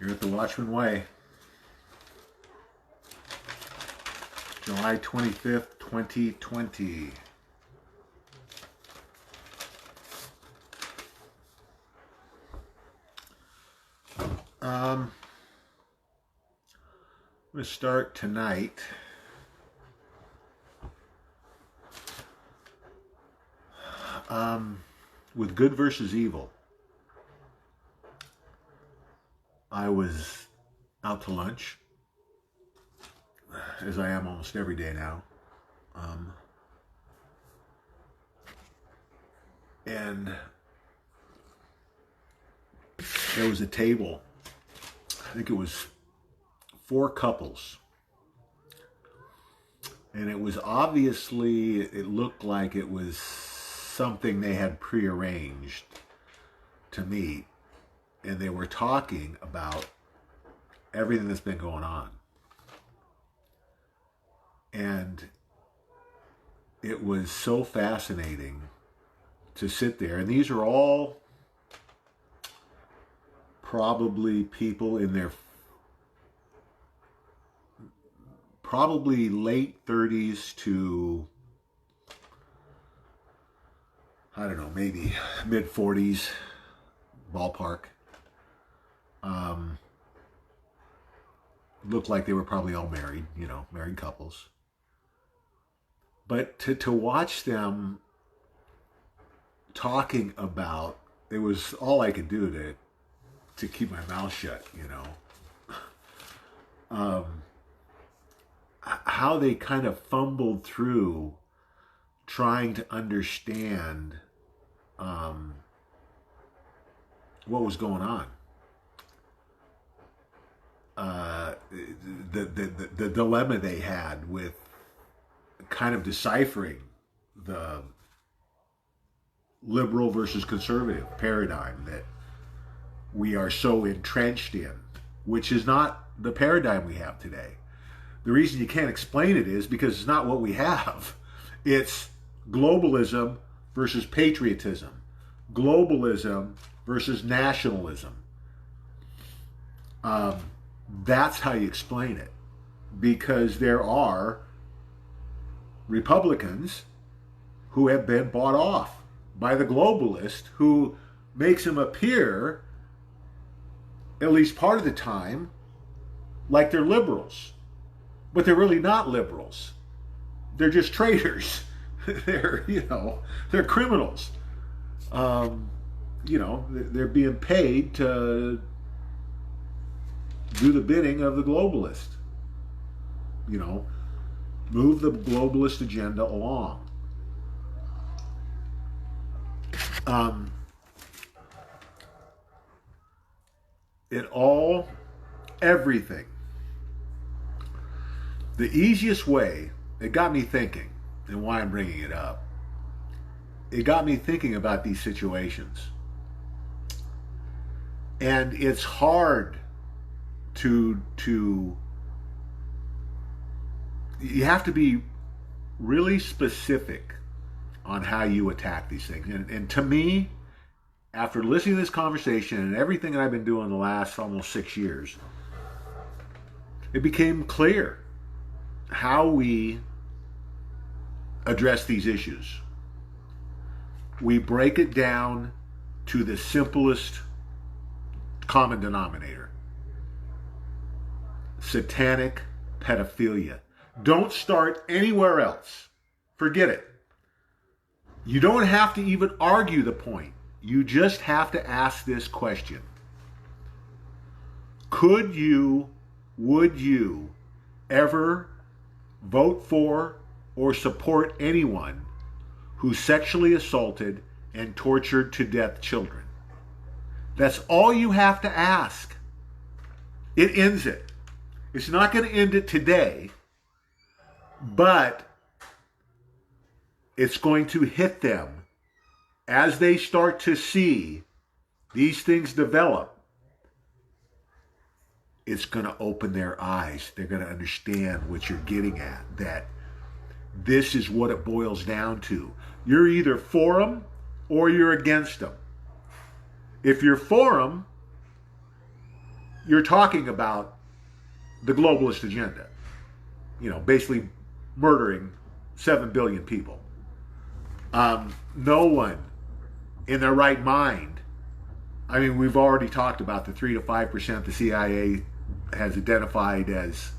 You're at the Watchman Way. July 25th, 2020. I'm going to start tonight with good versus evil. I was out to lunch, as I am almost every day now. And there was a table, I think it was 4 couples. And it was obviously, it looked like it was something they had prearranged to meet. And they were talking about everything that's been going on. And it was so fascinating to sit there. And these are all probably people in their probably late 30s to, I don't know, maybe mid 40s, ballpark. Looked like they were probably all married, married couples. But to watch them talking about, it was all I could do to keep my mouth shut, how they kind of fumbled through trying to understand what was going on. The dilemma they had with kind of deciphering the liberal versus conservative paradigm that we are so entrenched in, which is not the paradigm we have today. The reason you can't explain it is because it's not what we have. It's globalism versus patriotism, globalism versus nationalism. That's how you explain it, because there are Republicans who have been bought off by the globalist who makes them appear, at least part of the time, like they're liberals. But they're really not liberals. They're just traitors. They're criminals. They're being paid to do the bidding of the globalist. Move the globalist agenda along. Everything. The easiest way, it got me thinking, and why I'm bringing it up, it got me thinking about these situations. And it's hard to you have to be really specific on how you attack these things. And to me, after listening to this conversation and everything I've been doing the last almost 6 years, it became clear how we address these issues. We break it down to the simplest common denominator. Satanic pedophilia. Don't start anywhere else. Forget it. You don't have to even argue the point. You just have to ask this question. Would you ever vote for or support anyone who sexually assaulted and tortured to death children? That's all you have to ask. It ends it. It's not going to end it today, but it's going to hit them as they start to see these things develop. It's going to open their eyes. They're going to understand what you're getting at, that this is what it boils down to. You're either for them or you're against them. If you're for them, you're talking about the globalist agenda. Basically murdering 7 billion people. No one in their right mind. I mean, we've already talked about the 3 to 5% the CIA has identified as,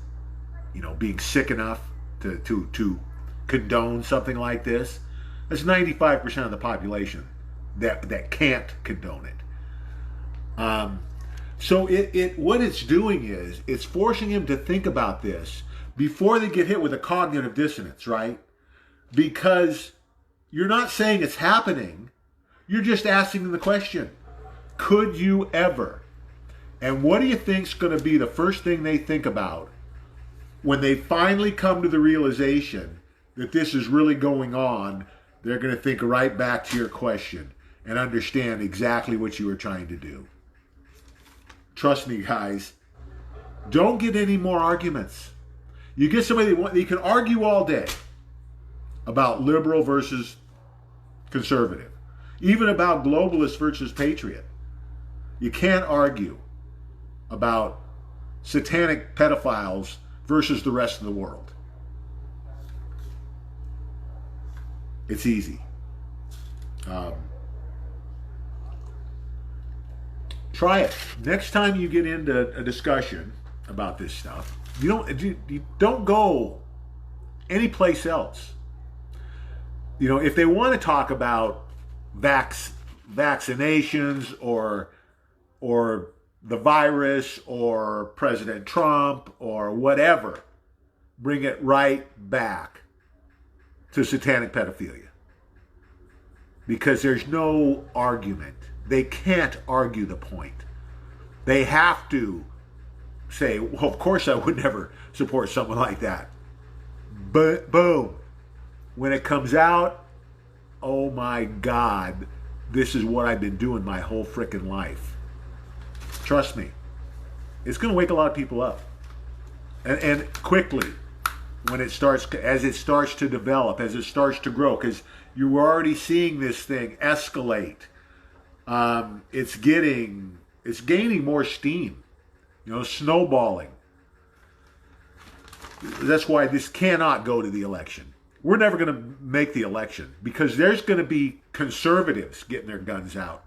being sick enough to condone something like this. That's 95% of the population that can't condone it. So what it's doing is it's forcing him to think about this before they get hit with a cognitive dissonance, right? Because you're not saying it's happening. You're just asking them the question, could you ever? And what do you think's going to be the first thing they think about when they finally come to the realization that this is really going on? They're going to think right back to your question and understand exactly what you were trying to do. Trust me, guys. Don't get any more arguments. You get somebody that you can argue all day about liberal versus conservative, even about globalist versus patriot. You can't argue about satanic pedophiles versus the rest of the world. It's easy. Try it. Next time you get into a discussion about this stuff, you don't go anyplace else. If they want to talk about vaccinations or the virus or President Trump or whatever, bring it right back to satanic pedophilia. Because there's no argument. They can't argue the point. They have to say, well, of course I would never support someone like that. But boom. When it comes out, oh my God, this is what I've been doing my whole freaking life. Trust me. It's going to wake a lot of people up. And quickly, as it starts to develop, as it starts to grow, because you're already seeing this thing escalate. It's gaining more steam, snowballing. That's why this cannot go to the election. We're never going to make the election because there's going to be conservatives getting their guns out,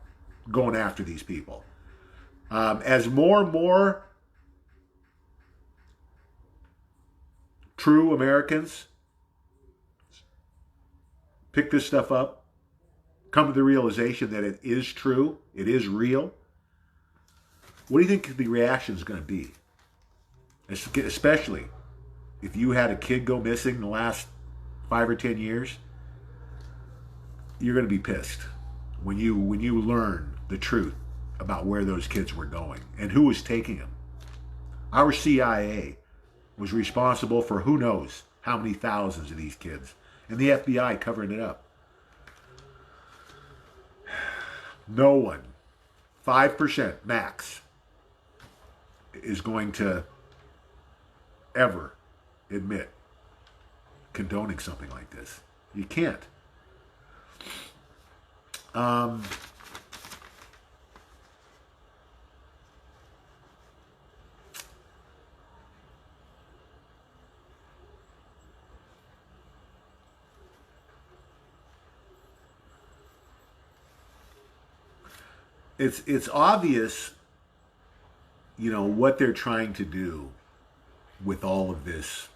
going after these people. As more and more true Americans pick this stuff up, come to the realization that it is true, it is real, what do you think the reaction is going to be? Especially if you had a kid go missing in the last 5 or 10 years, you're going to be pissed when you learn the truth about where those kids were going and who was taking them. Our CIA was responsible for who knows how many thousands of these kids, and the FBI covering it up. No one, 5% max, is going to ever admit condoning something like this. You can't. It's obvious, what they're trying to do with all of this.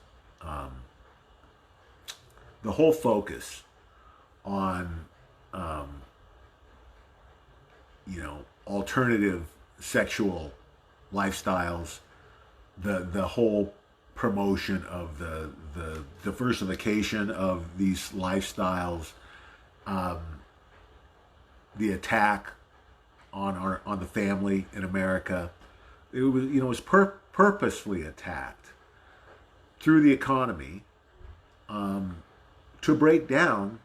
The whole focus on, alternative sexual lifestyles, the whole promotion of the diversification of these lifestyles, the attack on the family in America. It was purposefully attacked through the economy to break down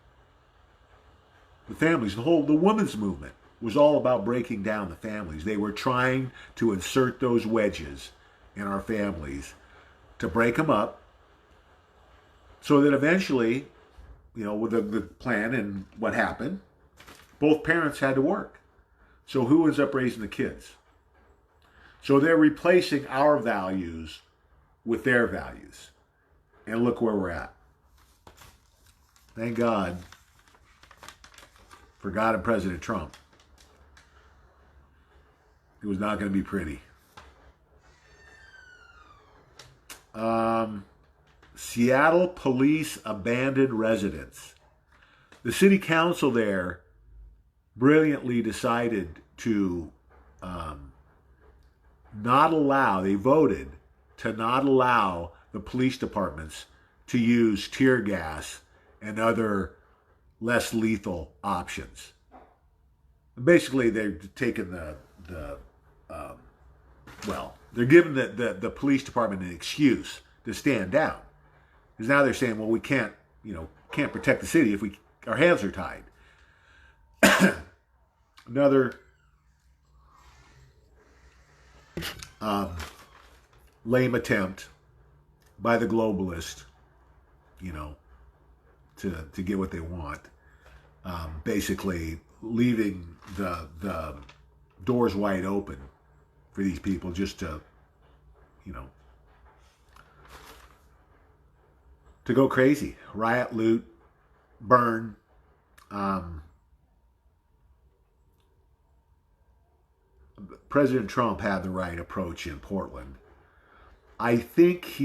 the families. The women's movement was all about breaking down the families. They were trying to insert those wedges in our families to break them up so that eventually, with the plan and what happened, both parents had to work. So who ends up raising the kids? So they're replacing our values with their values. And look where we're at. Thank God for God and President Trump. It was not going to be pretty. Seattle police abandoned residents. The city council there brilliantly decided to they voted to not allow the police departments to use tear gas and other less lethal options. Basically, they've taken they're giving the police department an excuse to stand down. Because now they're saying, well, we can't protect the city if our hands are tied. Another lame attempt by the globalist, to get what they want. Basically, leaving the doors wide open for these people just to go crazy, riot, loot, burn. President Trump had the right approach in Portland. I think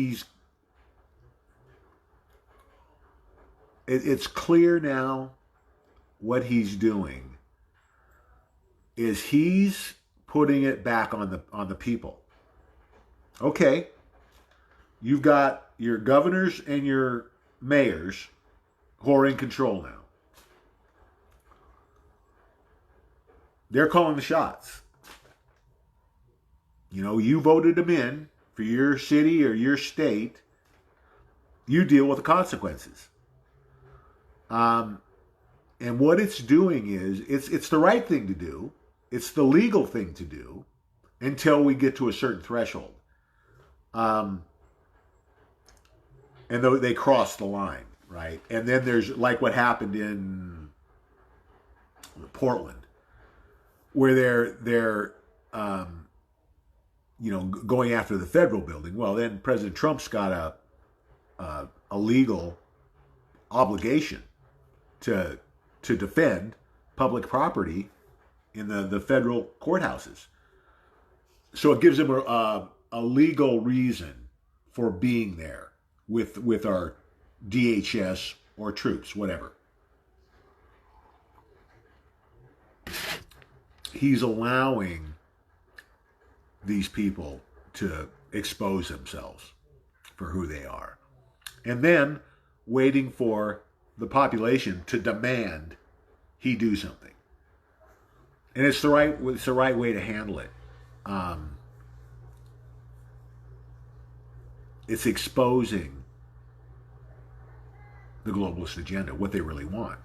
it's clear now what he's doing is he's putting it back on the people. Okay, you've got your governors and your mayors who are in control now. They're calling the shots. You voted them in for your city or your state. You deal with the consequences. And what it's doing is, it's the right thing to do. It's the legal thing to do until we get to a certain threshold. And though they cross the line, right? And then there's like what happened in Portland, where they're going after the federal building. Well, then President Trump's got a legal obligation to defend public property in the federal courthouses. So it gives him a legal reason for being there with our DHS or troops, whatever. He's allowing these people to expose themselves for who they are. And then waiting for the population to demand he do something. And it's the right way to handle it. It's exposing the globalist agenda, what they really want.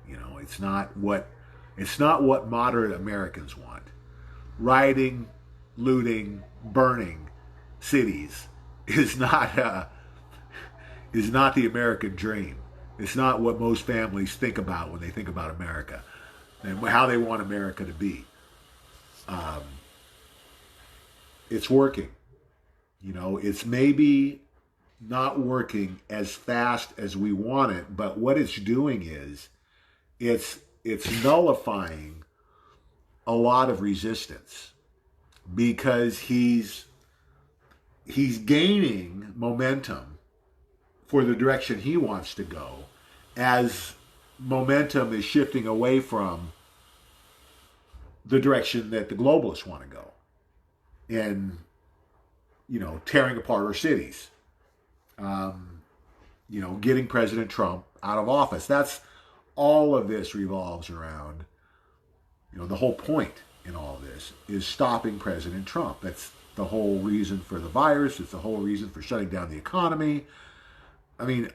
It's not what moderate Americans want. Rioting, looting, burning cities is not the American dream. It's not what most families think about when they think about America and how they want America to be. It's working. It's maybe not working as fast as we want it, but what it's doing is it's nullifying a lot of resistance because he's gaining momentum for the direction he wants to go as momentum is shifting away from the direction that the globalists want to go and tearing apart our cities, getting President Trump out of office. That's all of this revolves around. The whole point in all of this is stopping President Trump. That's the whole reason for the virus. It's the whole reason for shutting down the economy. I mean,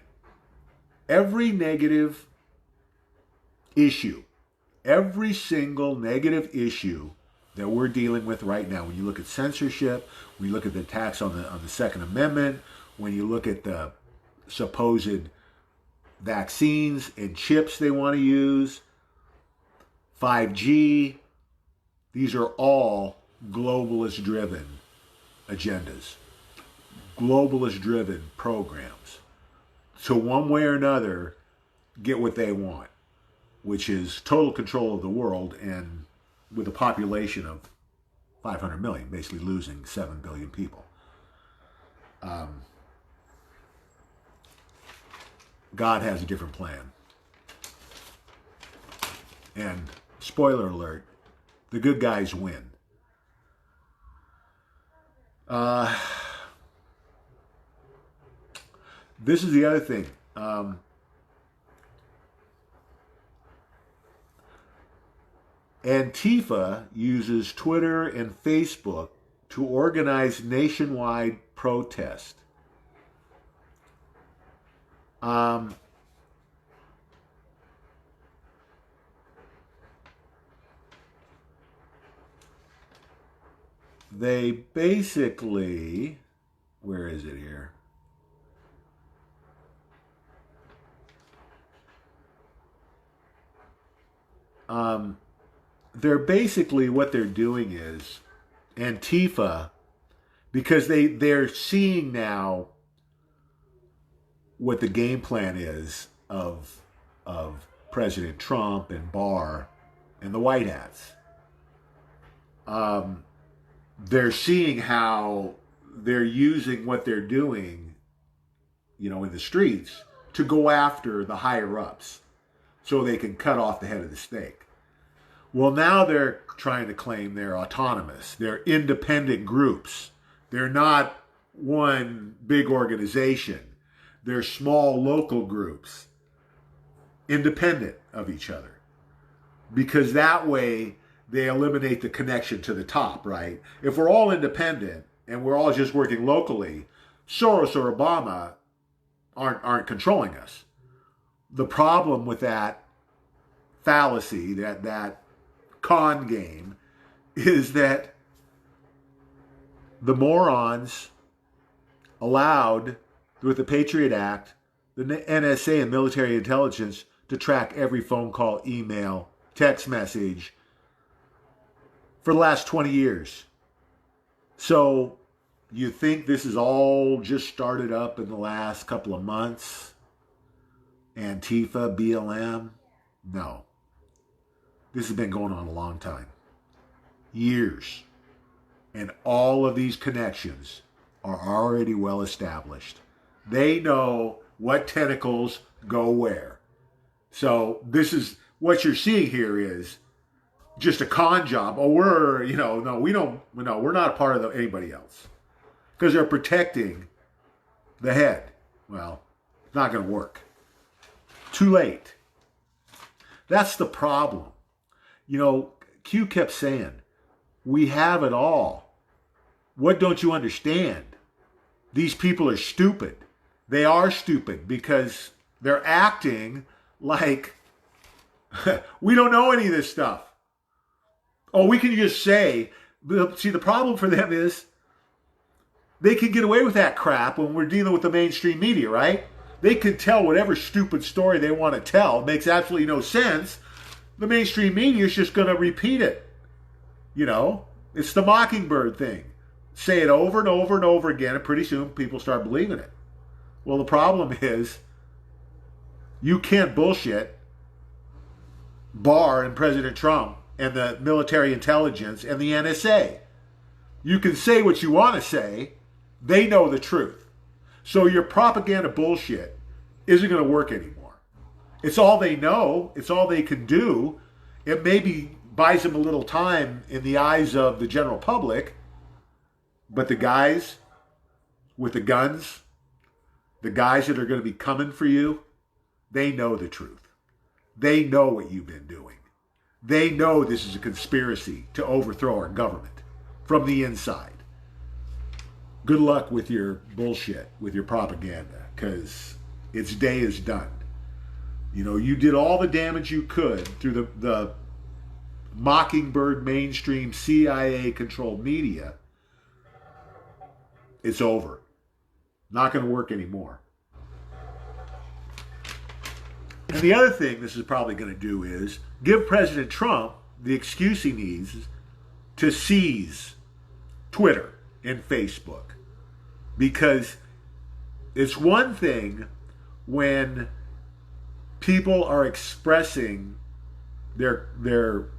every negative issue, every single negative issue that we're dealing with right now, when you look at censorship, when you look at the attacks on the Second Amendment, when you look at the supposed vaccines and chips they want to use, 5G, these are all globalist driven agendas, globalist-driven programs, to one way or another get what they want, which is total control of the world, and with a population of 500 million, basically losing 7 billion people. God has a different plan. And spoiler alert, the good guys win. This is the other thing. Antifa uses Twitter and Facebook to organize nationwide protest. They basically, where is it here? They're basically, what they're doing is Antifa, because they're seeing now what the game plan is of President Trump and Barr and the White Hats. They're seeing how they're using what they're doing, in the streets to go after the higher ups so they can cut off the head of the snake. Well, now they're trying to claim they're autonomous. They're independent groups. They're not one big organization. They're small local groups, independent of each other. Because that way they eliminate the connection to the top, right? If we're all independent and we're all just working locally, Soros or Obama aren't controlling us. The problem with that fallacy, that con game, is that the morons allowed, with the Patriot Act, the NSA and military intelligence to track every phone call, email, text message for the last 20 years. So you think this is all just started up in the last couple of months? Antifa, BLM? No. This has been going on a long time. Years. And all of these connections are already well established. They know what tentacles go where. So this is, what you're seeing here is just a con job. Oh, we're not a part of anybody else. Because they're protecting the head. Well, it's not going to work. Too late. That's the problem. Q kept saying, we have it all. What don't you understand? These people are stupid. They are stupid because they're acting like we don't know any of this stuff. Oh, we can just say, see, the problem for them is they can get away with that crap when we're dealing with the mainstream media, right? They can tell whatever stupid story they want to tell. It makes absolutely no sense. The mainstream media is just going to repeat it. It's the Mockingbird thing. Say it over and over and over again, and pretty soon people start believing it. Well, the problem is you can't bullshit Barr and President Trump and the military intelligence and the NSA. You can say what you want to say. They know the truth. So your propaganda bullshit isn't going to work anymore. It's all they know. It's all they can do. It maybe buys them a little time in the eyes of the general public. But the guys with the guns, the guys that are going to be coming for you, they know the truth. They know what you've been doing. They know this is a conspiracy to overthrow our government from the inside. Good luck with your bullshit, with your propaganda, because its day is done. You did all the damage you could through the Mockingbird mainstream CIA-controlled media. It's over. Not going to work anymore. And the other thing this is probably going to do is give President Trump the excuse he needs to seize Twitter. in Facebook. Because it's one thing when people are expressing their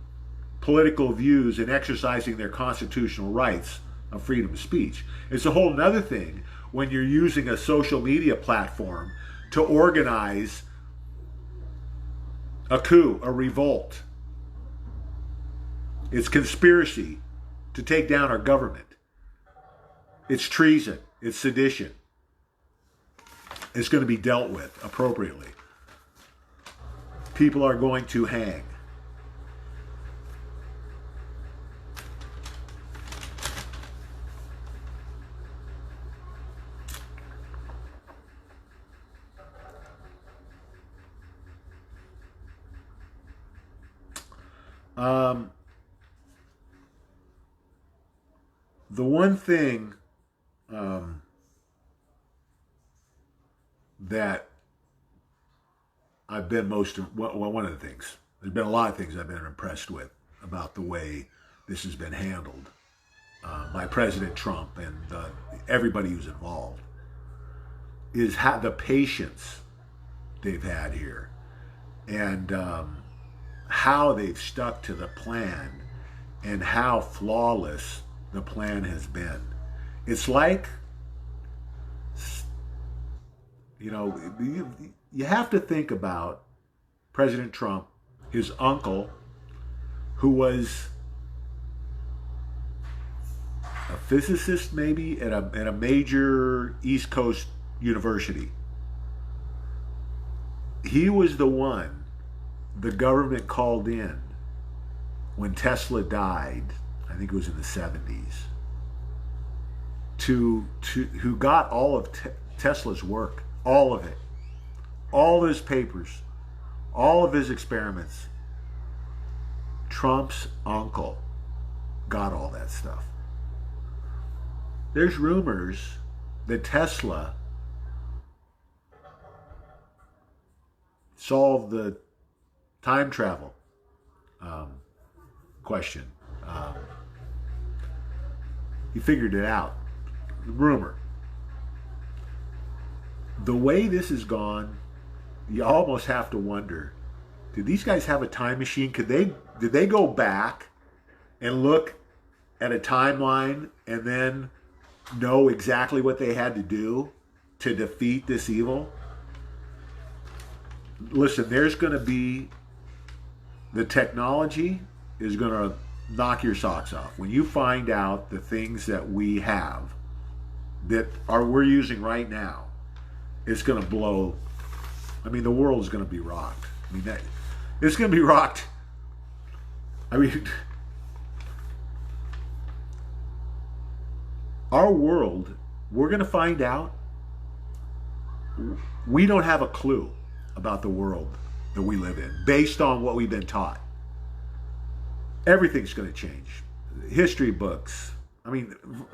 political views and exercising their constitutional rights of freedom of speech. It's a whole other thing when you're using a social media platform to organize a coup, a revolt. It's conspiracy to take down our government. It's treason. It's sedition. It's going to be dealt with appropriately. People are going to hang. The one thing that I've been one of the things, there's been a lot of things I've been impressed with about the way this has been handled by President Trump and everybody who's involved, is how the patience they've had here, and how they've stuck to the plan, and how flawless the plan has been. It's like, you have to think about President Trump, his uncle, who was a physicist maybe at a major East Coast university. He was the one the government called in when Tesla died, I think it was in the 70s, who got all of Tesla's work, all of it, all his papers, all of his experiments. Trump's uncle got all that stuff. There's rumors that Tesla solved the time travel question. He figured it out. Rumor. The way this has gone, you almost have to wonder, did these guys have a time machine? Did they go back and look at a timeline and then know exactly what they had to do to defeat this evil? Listen, there's going to be, the technology is going to knock your socks off. When you find out the things that we have we're using right now, it's going to blow. I mean, the world is going to be rocked. I mean, it's going to be rocked. I mean, our world, we're going to find out, we don't have a clue about the world that we live in based on what we've been taught. Everything's going to change. History books,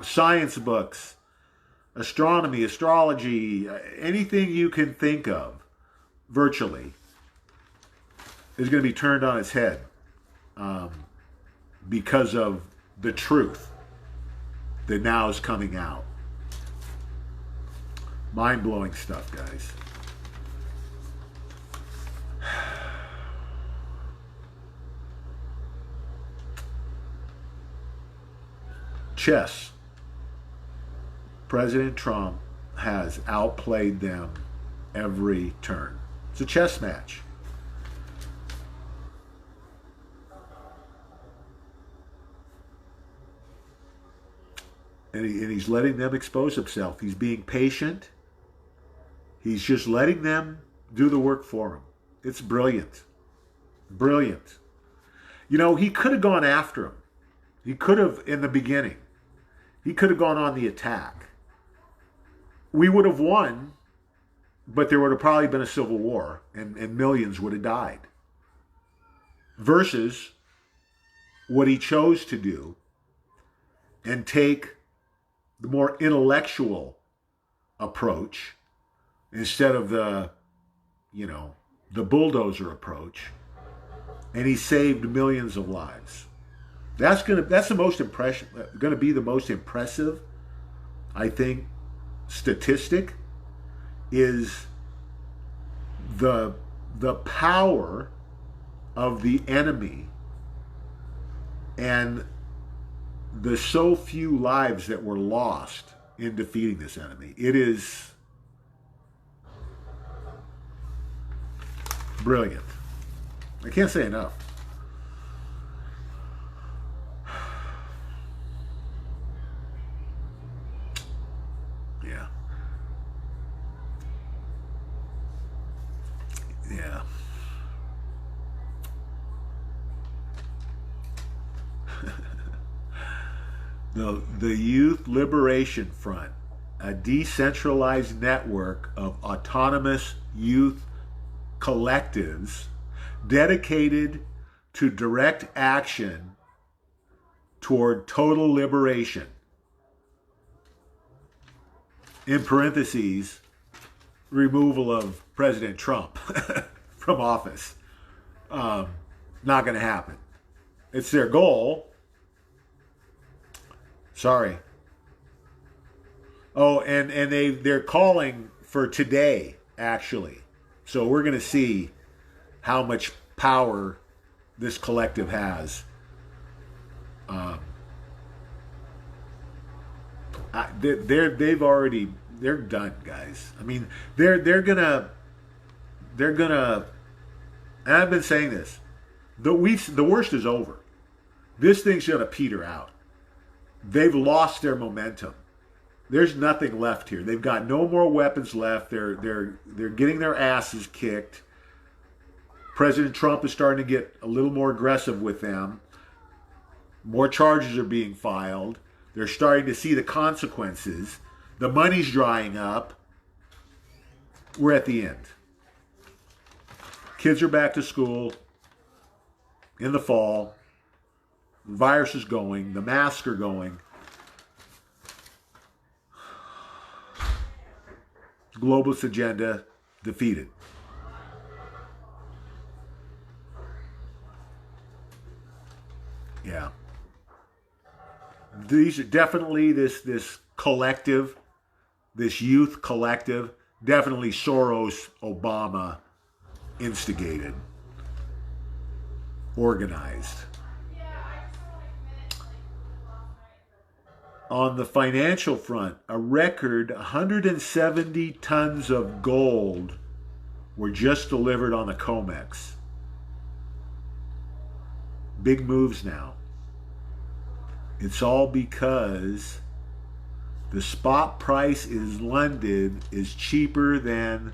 science books, astronomy, astrology, anything you can think of virtually is going to be turned on its head because of the truth that now is coming out. Mind-blowing stuff, guys. Chess. President Trump has outplayed them every turn. It's a chess match. And he's letting them expose himself. He's being patient. He's just letting them do the work for him. It's brilliant. Brilliant. He could have gone after him. He could have, in the beginning, he could have gone on the attack. We would have won, but there would have probably been a civil war, and millions would have died. Versus what he chose to do and take the more intellectual approach instead of the bulldozer approach, and he saved millions of lives. That's going to be the most impressive I think, statistic is the power of the enemy and the so few lives that were lost in defeating this enemy. It is brilliant. I can't say enough. Yeah. Yeah. The Youth Liberation Front, a decentralized network of autonomous youth collectives dedicated to direct action toward total liberation. In parentheses, removal of President Trump from office. Not going to happen. It's their goal. Sorry. Oh, and they're calling for today, actually. So we're going to see how much power this collective has. They're done, guys. I mean, they're gonna, and I've been saying this, the worst is over. This thing's gonna peter out. They've lost their momentum. There's nothing left here. They've got no more weapons left. They're getting their asses kicked. President Trump is starting to get a little more aggressive with them. More charges are being filed. They're starting to see the consequences. The money's drying up. We're at the end. Kids are back to school in the fall. The virus is going. The masks are going. Globalist agenda defeated. Yeah. These are definitely this collective, this youth collective, definitely Soros, Obama instigated, organized. On the financial front, a record 170 tons of gold were just delivered on the COMEX. Big moves now. It's all because the spot price in London is cheaper than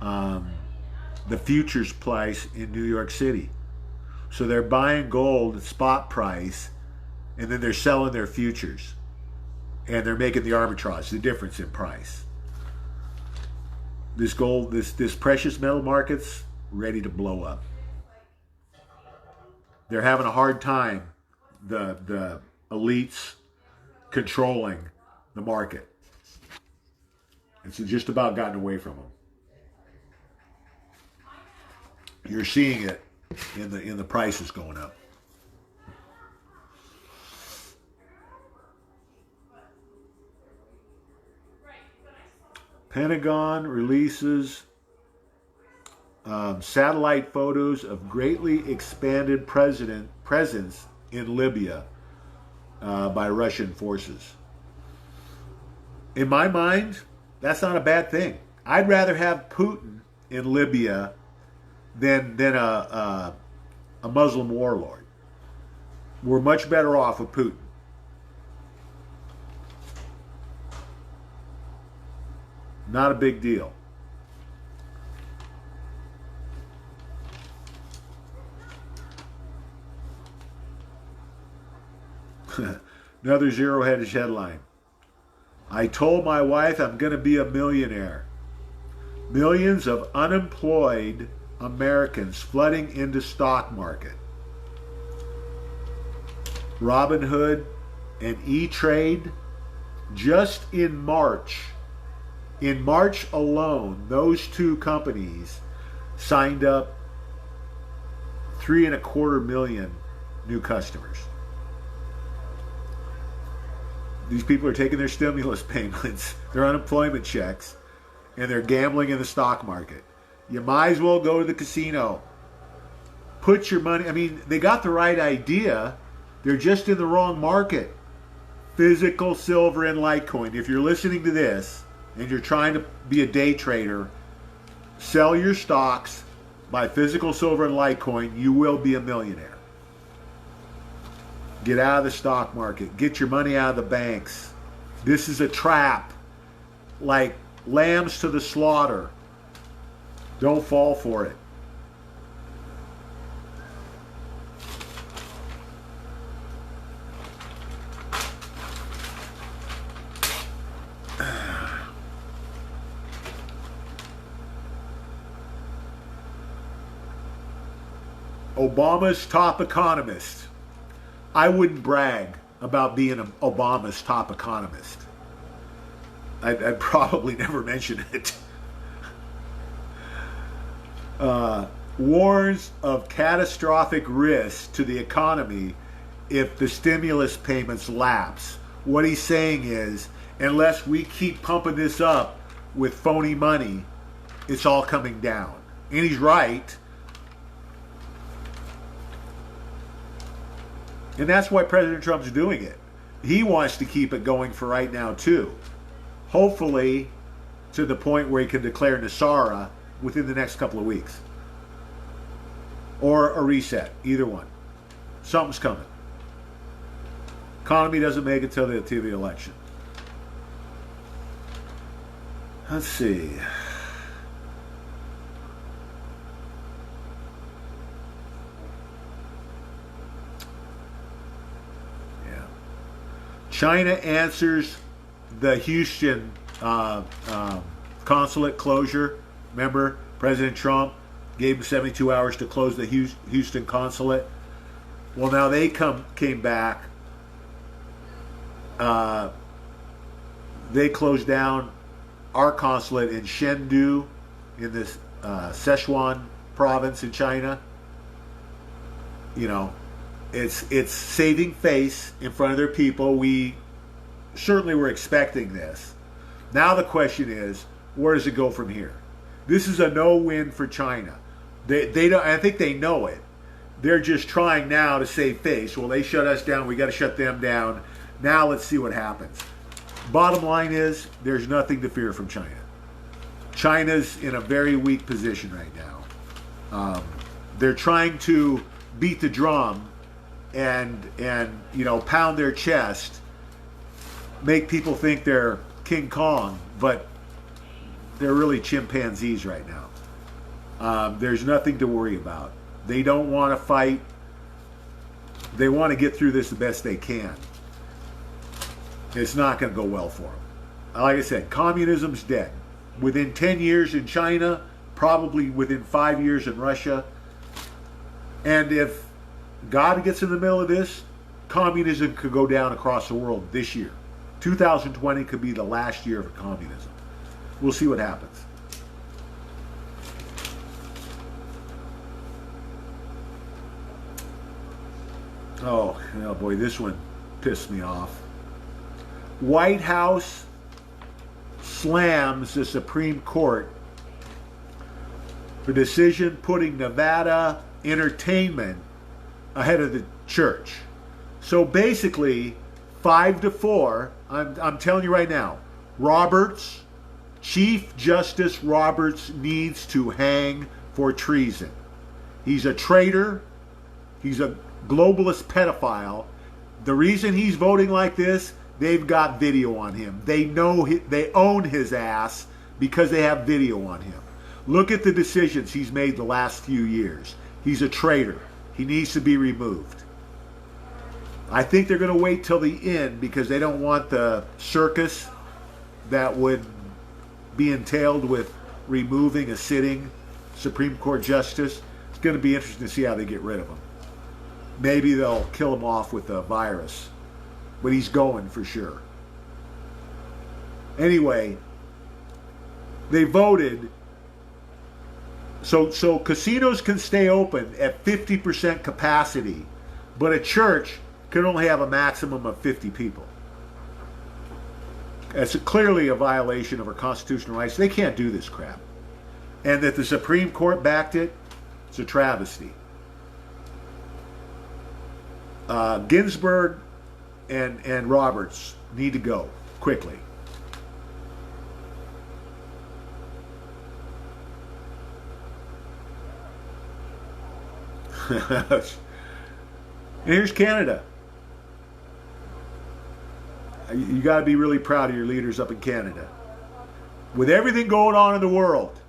the futures price in New York City. So they're buying gold at spot price, and then they're selling their futures. And they're making the arbitrage, the difference in price. This gold, this precious metal market's ready to blow up. They're having a hard time, the elites controlling the market. It's just about gotten away from them. You're seeing it in the prices going up. Pentagon releases satellite photos of greatly expanded presence in Libya by Russian forces. In my mind, that's not a bad thing. I'd rather have Putin in Libya than a Muslim warlord. We're much better off with Putin. Not a big deal. Another zero-headed headline. I told my wife I'm going to be a millionaire. Millions of unemployed Americans flooding into stock market. Robinhood and E-Trade, just in March alone, those two companies signed up 3.25 million new customers. These people are taking their stimulus payments, their unemployment checks, and they're gambling in the stock market. You might as well go to the casino. Put your money, I mean, they got the right idea. They're just in the wrong market. Physical silver and Litecoin. If you're listening to this and you're trying to be a day trader, sell your stocks, buy physical silver and Litecoin, you will be a millionaire. Get out of the stock market. Get your money out of the banks. This is a trap. Like lambs to the slaughter. Don't fall for it. Obama's top economist. I wouldn't brag about being Obama's top economist. I'd probably never mention it. Warns of catastrophic risk to the economy if the stimulus payments lapse. What he's saying is, unless we keep pumping this up with phony money, it's all coming down. And he's right. And that's why President Trump's doing it. He wants to keep it going for right now, too. Hopefully, to the point where he can declare Nasara within the next couple of weeks. Or a reset, either one. Something's coming. Economy doesn't make it till the election. Let's see. China answers the Houston consulate closure. Remember, President Trump gave him 72 hours to close the Houston consulate. Well, now they came back. They closed down our consulate in Chengdu, in this Sichuan province in China. You know, it's saving face in front of their people. We certainly were expecting this. Now the question is, where does it go from here? This is a no-win for China. They don't. I think they know it. They're just trying now to save face. Well, they shut us down. We got to shut them down. Now let's see what happens. Bottom line is, there's nothing to fear from China. China's in a very weak position right now. They're trying to beat the drum and you know, pound their chest, make people think they're King Kong, but they're really chimpanzees right now. There's nothing to worry about. They don't want to fight. They want to get through this the best they can. It's not going to go well for them. Like I said, communism's dead. Within 10 years in China, probably within 5 years in Russia. And if God gets in the middle of this, communism could go down across the world this year. 2020 could be the last year of communism. We'll see what happens. Oh boy, this one pissed me off. White House slams the Supreme Court for decision putting Nevada entertainment ahead of the church. So basically, 5-4, I'm telling you right now, Roberts, Chief Justice Roberts needs to hang for treason. He's a traitor. He's a globalist pedophile. The reason he's voting like this, they've got video on him. They know they own his ass because they have video on him. Look at the decisions he's made the last few years. He's a traitor. He needs to be removed. I think they're going to wait till the end because they don't want the circus that would be entailed with removing a sitting Supreme Court justice. It's going to be interesting to see how they get rid of him. Maybe they'll kill him off with a virus, but he's going for sure. Anyway, they voted so casinos can stay open at 50% capacity, but a church can only have a maximum of 50 people. It's clearly a violation of our constitutional rights. They can't do this crap. And that the Supreme Court backed it, it's a travesty. Ginsburg and Roberts need to go quickly. And here's Canada. You got to be really proud of your leaders up in Canada. With everything going on in the world,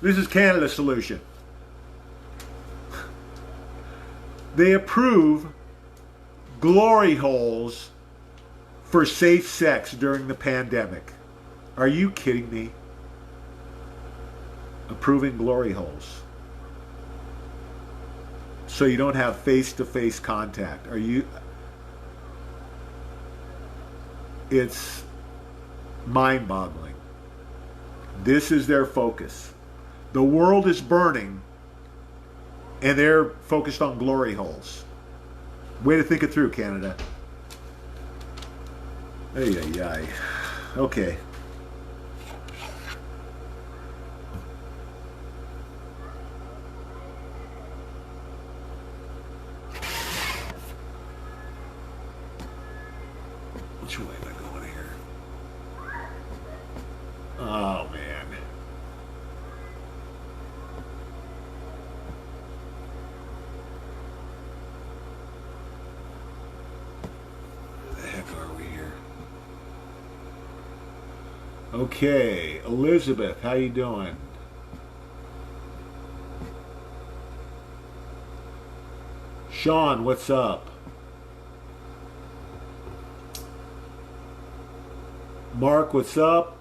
this is Canada's solution. They approve glory holes for safe sex during the pandemic. Are you kidding me? Approving glory holes. So you don't have face-to-face contact. Are you... It's mind-boggling. This is their focus. The world is burning, and they're focused on glory holes. Way to think it through, Canada. Ay, ay, ay. Okay. Which way am I going here? Oh, man. Where the heck are we here? Okay, Elizabeth, how you doing? Sean, what's up? Mark, what's up?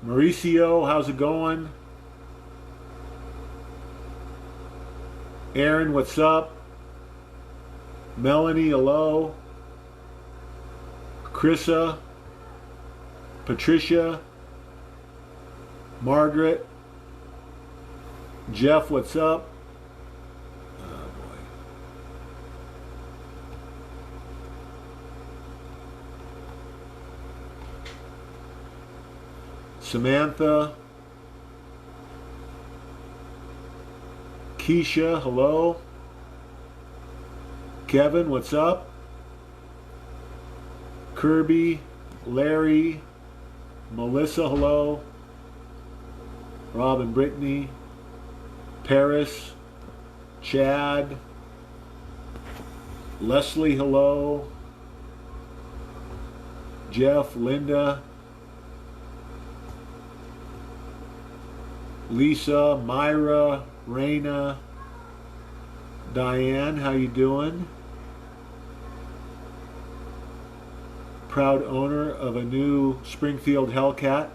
Mauricio, how's it going? Aaron, what's up? Melanie, hello. Chrissa, Patricia, Margaret, Jeff, what's up? Oh boy. Samantha, Keisha, hello. Kevin, what's up? Kirby, Larry, Melissa, hello. Robin, Brittany, Paris, Chad, Leslie, hello. Jeff, Linda, Lisa, Myra, Raina, Diane, how you doing? Proud owner of a new Springfield Hellcat.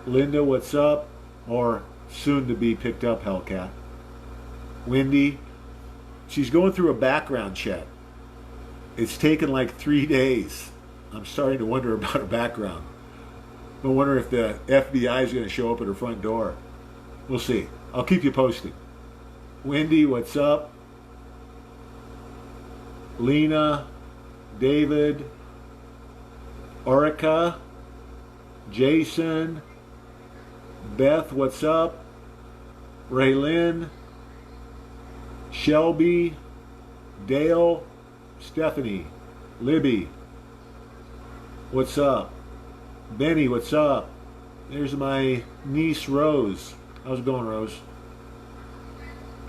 Linda, what's up? Or soon to be picked up Hellcat. Wendy, she's going through a background check. It's taken like 3 days. I'm starting to wonder about her background. I wonder if the FBI is going to show up at her front door. We'll see. I'll keep you posted. Wendy, what's up? Lena, David, Orica, Jason, Beth, what's up? Raylyn, Shelby, Dale, Stephanie, Libby, what's up? Benny, what's up? There's my niece, Rose. How's it going, Rose?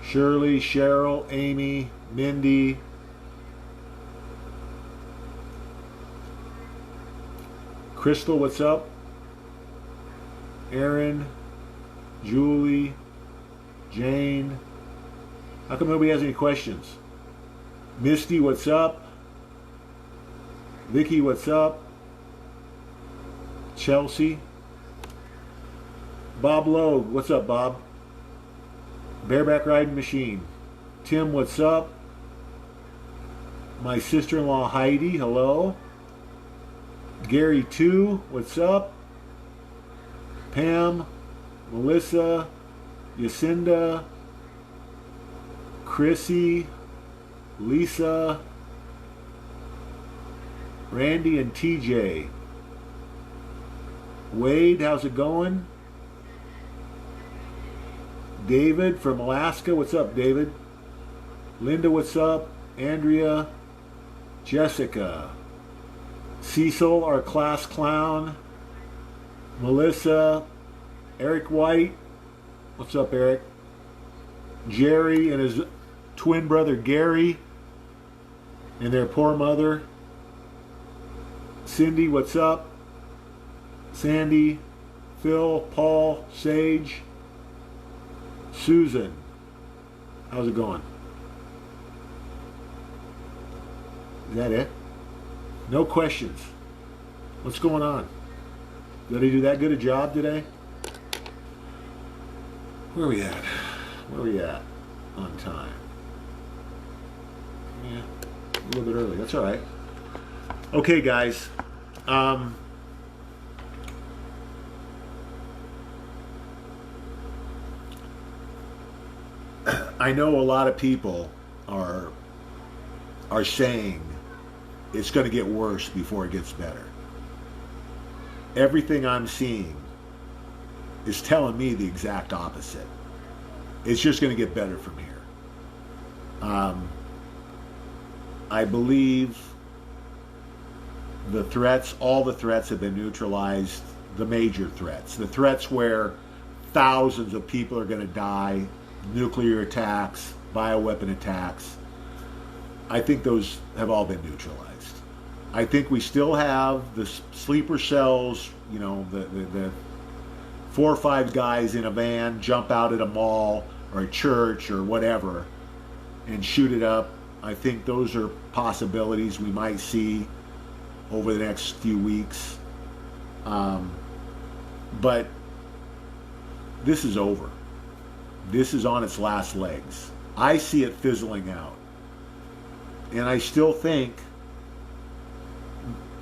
Shirley, Cheryl, Amy, Mindy. Crystal, what's up? Aaron, Julie, Jane. How come nobody has any questions? Misty, what's up? Vicky, what's up? Chelsea. Bob Lowe, what's up, Bob? Bareback Riding Machine. Tim, what's up? My sister-in-law Heidi, hello. Gary 2, what's up? Pam, Melissa, Yacinda, Chrissy, Lisa, Randy and TJ. Wade, how's it going? David from Alaska, what's up, David? Linda, what's up? Andrea, Jessica, Cecil, our class clown, Melissa, Eric White, what's up, Eric? Jerry and his twin brother Gary and their poor mother. Cindy, what's up? Sandy, Phil, Paul, Sage, Susan, how's it going? Is that it? No questions. What's going on? Did he do that good a job today? Where are we at? Where are we at on time? Yeah, a little bit early. That's all right. Okay, guys. I know a lot of people are saying it's going to get worse before it gets better. Everything I'm seeing is telling me the exact opposite. It's just going to get better from here. I believe the threats, all the threats have been neutralized. The major threats, the threats where thousands of people are going to die, nuclear attacks, bioweapon attacks, I think those have all been neutralized. I think we still have the sleeper cells, you know, the 4 or 5 guys in a van jump out at a mall or a church or whatever and shoot it up. I think those are possibilities we might see over the next few weeks. But this is over. This is on its last legs. I see it fizzling out. And I still think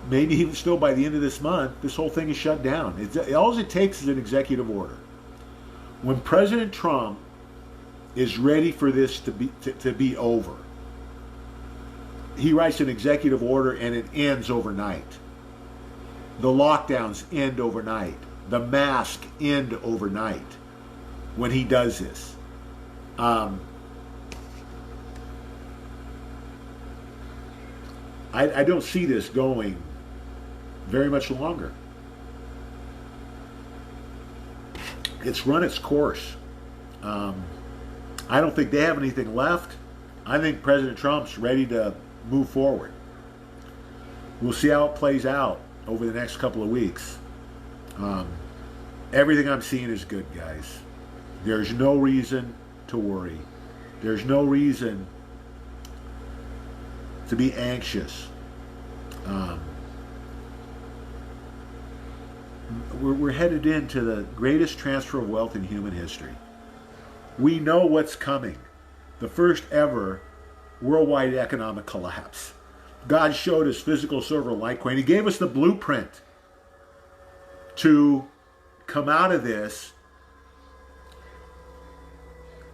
maybe even still by the end of this month, this whole thing is shut down. All it takes is an executive order. When President Trump is ready for this to be over, he writes an executive order and it ends overnight. The lockdowns end overnight. The masks end overnight when he does this. I don't see this going very much longer. It's run its course. I don't think they have anything left. I think President Trump's ready to move forward. We'll see how it plays out over the next couple of weeks. Everything I'm seeing is good, guys. There's no reason to worry. There's no reason to be anxious. We're headed into the greatest transfer of wealth in human history. We know what's coming. The first ever worldwide economic collapse. God showed us physical silver and Litecoin. He gave us the blueprint to come out of this.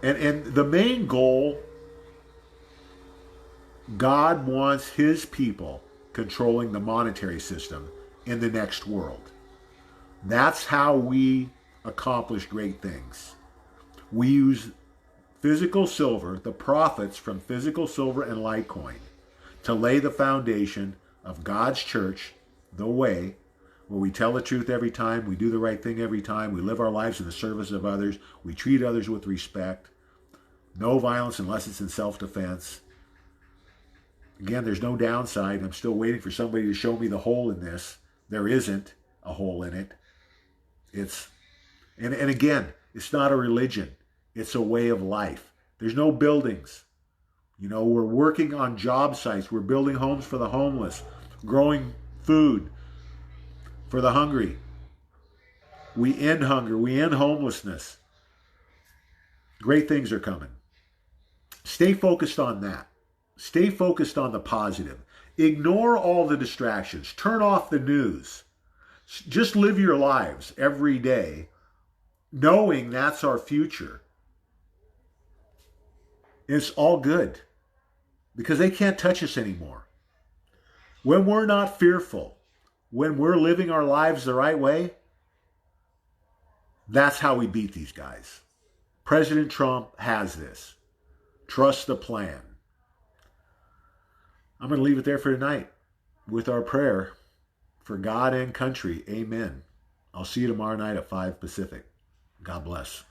And the main goal, God wants his people controlling the monetary system in the next world. That's how we accomplish great things. We use physical silver, the profits from physical silver and Litecoin, to lay the foundation of God's church, the way, where we tell the truth every time, we do the right thing every time, we live our lives in the service of others, we treat others with respect, no violence unless it's in self-defense. Again, there's no downside. I'm still waiting for somebody to show me the hole in this. There isn't a hole in it. And again, it's not a religion. It's a way of life. There's no buildings. You know, we're working on job sites. We're building homes for the homeless, growing food for the hungry. We end hunger. We end homelessness. Great things are coming. Stay focused on that. Stay focused on the positive. Ignore all the distractions. Turn off the news. Just live your lives every day knowing that's our future. It's all good because they can't touch us anymore. When we're not fearful, when we're living our lives the right way, That's how we beat these guys. President Trump has this. Trust the plan. I'm going to leave it there for tonight with our prayer for God and country. Amen. I'll see you tomorrow night at 5 Pacific. God bless.